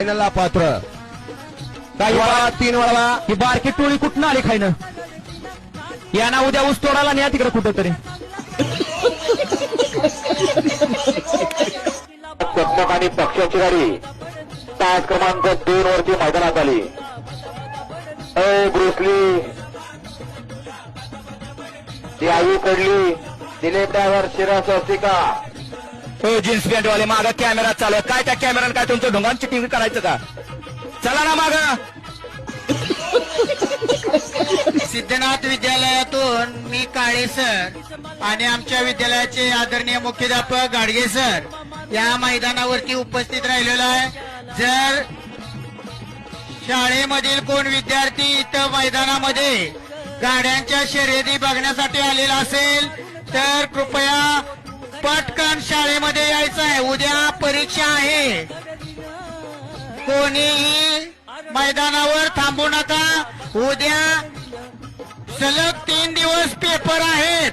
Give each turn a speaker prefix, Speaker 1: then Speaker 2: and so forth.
Speaker 1: फायनलला पात्र काही वळवा 3 वळवा
Speaker 2: ही बारकी टोळी कुठं आली खायनं यांना उद्या ऊस तोडायला न्या तिकडे कुठं तरी
Speaker 3: चकमक आणि पक्षाची गाडी तास क्रमांक 2 वरती मैदानात आली. ब्रुसली ती आई पडली. Dilip driver शिरास Astika
Speaker 2: jeans pant वाले माग कॅमेरा चालू आहे. काय त्या कॅमेरानं काय तुमचं ढोंगान चिटिंग करायचं का? चला ना माग.
Speaker 4: सिद्धनाथ विद्यालयातून मी काळे सर आणि आमच्या विद्यालयाचे आदरणीय मुख्याध्यापक गाडगे सर या मैदानावरती उपस्थित राहिलेलो आहे. जर शाळेमधील कोण विद्यार्थी इथं मैदानामध्ये गाड्यांच्या शर्यती बघण्यासाठी आलेला असेल तर कृपया पटकन शाळेमध्ये यायचं आहे. उद्या परीक्षा आहे. कोणीही मैदानावर थांबू नका. उद्या सलग 3 दिवस पेपर आहेत.